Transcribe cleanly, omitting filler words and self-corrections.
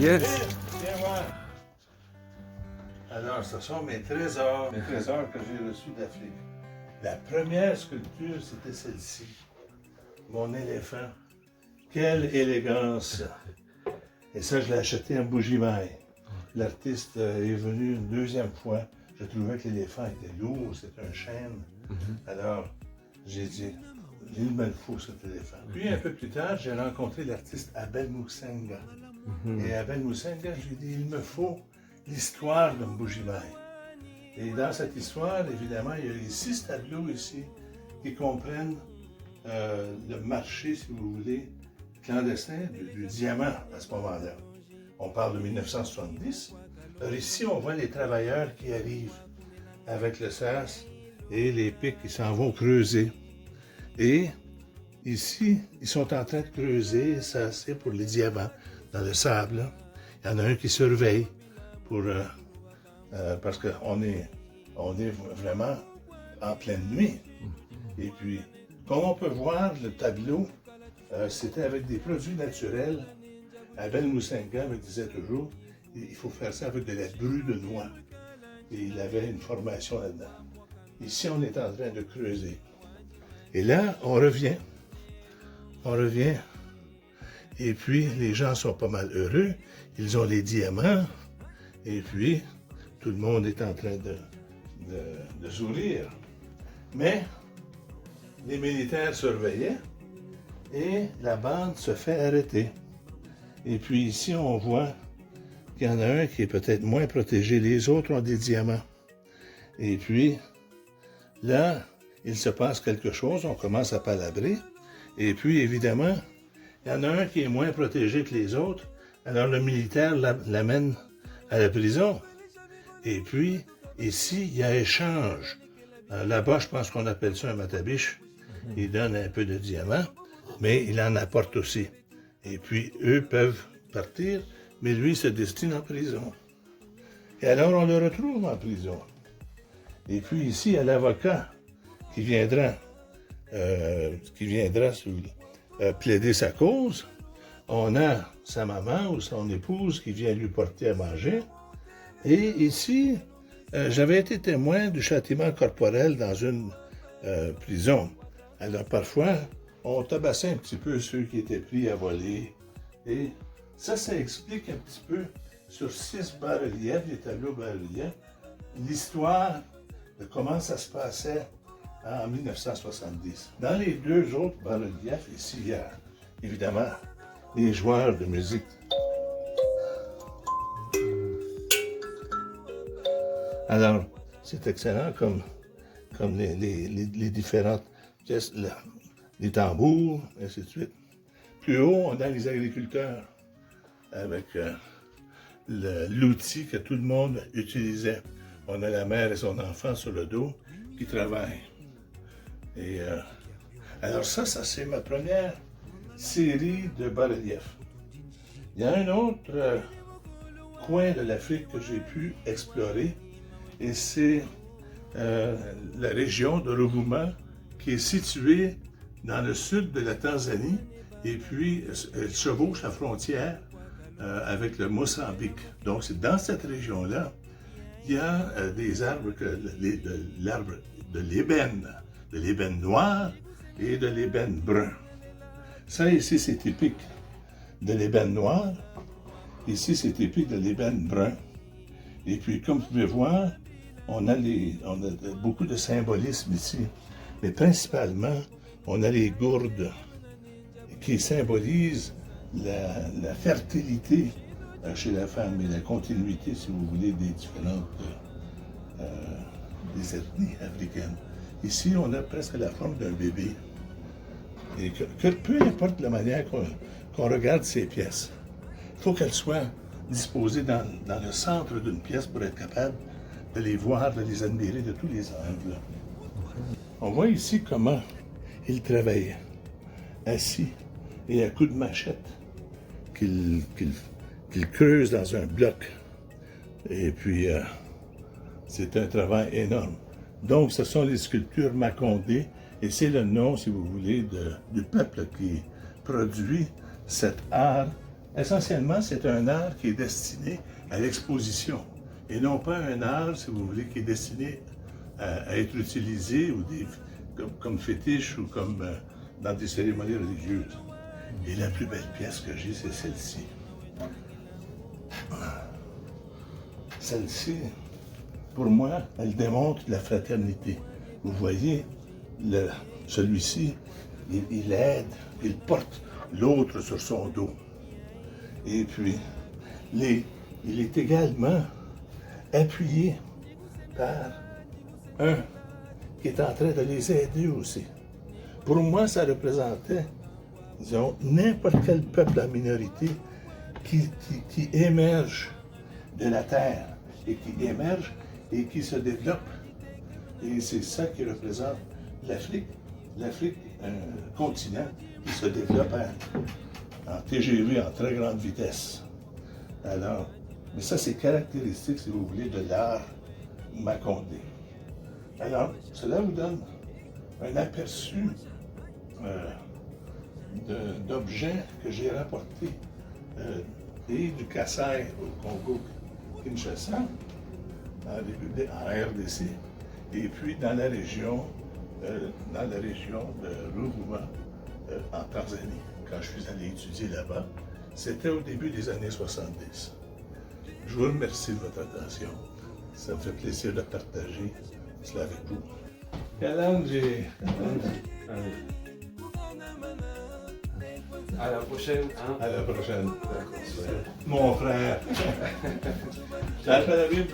Yes. Viens voir. Alors, ce sont mes trésors que j'ai reçus d'Afrique. La première sculpture, c'était celle-ci. Mon éléphant. Quelle élégance! Et ça, je l'ai acheté en Bougimaï. L'artiste est venu une deuxième fois. Je trouvais que l'éléphant était lourd, c'était un chêne. Alors, j'ai dit, il me le faut cet éléphant. Puis un peu plus tard, j'ai rencontré l'artiste Abel Musenga. Et Abel Musenga, j'ai dit, il me faut l'histoire de Mbujimaï. Et dans cette histoire, évidemment, il y a les 6 tableaux ici qui comprennent le marché, si vous voulez, clandestin du diamant à ce moment-là. On parle de 1970. Alors ici, on voit les travailleurs qui arrivent avec le sas et les pics qui s'en vont creuser. Et ici, ils sont en train de creuser, ça c'est pour les diamants dans le sable. Il y en a un qui surveille pour, parce qu'on est vraiment en pleine nuit. Et puis, comme on peut voir, le tableau, c'était avec des produits naturels. Abel Musenga me disait toujours, il faut faire ça avec de la bru de noix. Et il avait une formation là-dedans. Ici, on est en train de creuser. Et là, on revient. Et puis, les gens sont pas mal heureux. Ils ont les diamants. Et puis, tout le monde est en train de sourire. Mais, les militaires surveillaient et la bande se fait arrêter. Et puis ici, on voit qu'il y en a un qui est peut-être moins protégé. Les autres ont des diamants. Et puis, là, il se passe quelque chose. On commence à palabrer. Et puis, évidemment, il y en a un qui est moins protégé que les autres. Alors, le militaire l'amène à la prison. Et puis, ici, il y a échange. Là-bas, je pense qu'on appelle ça un matabiche. Il donne un peu de diamants, mais il en apporte aussi. Et puis, eux peuvent partir, mais lui se destine en prison. Et alors, on le retrouve en prison. Et puis, ici, il y a l'avocat qui viendra plaider sa cause. On a sa maman ou son épouse qui vient lui porter à manger. Et ici, j'avais été témoin du châtiment corporel dans une prison. Alors, parfois, on tabassait un petit peu ceux qui étaient pris à voler. Et ça explique un petit peu, sur 6 bas-reliefs, les tableaux bas-reliefs, l'histoire de comment ça se passait en 1970. Dans les 2 autres bas-reliefs, ici, il y a évidemment les joueurs de musique. Alors, c'est excellent comme les différentes pièces, les tambours, ainsi de suite. Plus haut, on a les agriculteurs avec l'outil que tout le monde utilisait. On a la mère et son enfant sur le dos qui travaillent. Et alors ça c'est ma première série de bas-reliefs. Il y a un autre coin de l'Afrique que j'ai pu explorer, et c'est la région de Rovuma, qui est située dans le sud de la Tanzanie, et puis elle chevauche la frontière avec le Mozambique. Donc c'est dans cette région-là, il y a des arbres, l'arbre de l'ébène noir et de l'ébène brun. Ça ici, c'est typique de l'ébène noir. Ici, c'est typique de l'ébène brun. Et puis, comme vous pouvez voir, on a beaucoup de symbolisme ici. Mais principalement, on a les gourdes qui symbolisent la fertilité chez la femme et la continuité, si vous voulez, des différentes des ethnies africaines. Ici, on a presque la forme d'un bébé. Et que peu importe la manière qu'on regarde ces pièces, il faut qu'elles soient disposées dans le centre d'une pièce pour être capable de les voir, de les admirer de tous les angles. On voit ici comment il travaille, assis et à coups de machette, qu'il creuse dans un bloc. Et puis, c'est un travail énorme. Donc, ce sont les sculptures Makondé, et c'est le nom, si vous voulez, du peuple qui produit cet art essentiellement, c'est un art qui est destiné à l'exposition et non pas un art, si vous voulez, qui est destiné à être utilisé ou comme fétiche ou comme dans des cérémonies religieuses. Et la plus belle pièce que j'ai, c'est celle-ci. Celle-ci, pour moi, elle démontre la fraternité. Vous voyez, celui-ci, il aide, il porte l'autre sur son dos. Et puis, il est également appuyé par un qui est en train de les aider aussi. Pour moi, ça représentait, disons, n'importe quel peuple en minorité qui émerge de la terre et qui émerge et qui se développe. Et c'est ça qui représente l'Afrique. L'Afrique, un continent qui se développe en TGV en très grande vitesse. Alors, mais ça, c'est caractéristique, si vous voulez, de l'art macondé. Alors, cela vous donne un aperçu d'objets que j'ai rapportés et du Kasaï au Congo-Kinshasa, en RDC, et puis dans la région de Ruvuma, en Tanzanie. Quand je suis allé étudier là-bas, c'était au début des années 70. Je vous remercie de votre attention. Ça me fait plaisir de partager cela avec vous. Kalanji. À la prochaine. Hein? À la prochaine. Mon frère. Ça fait la vie,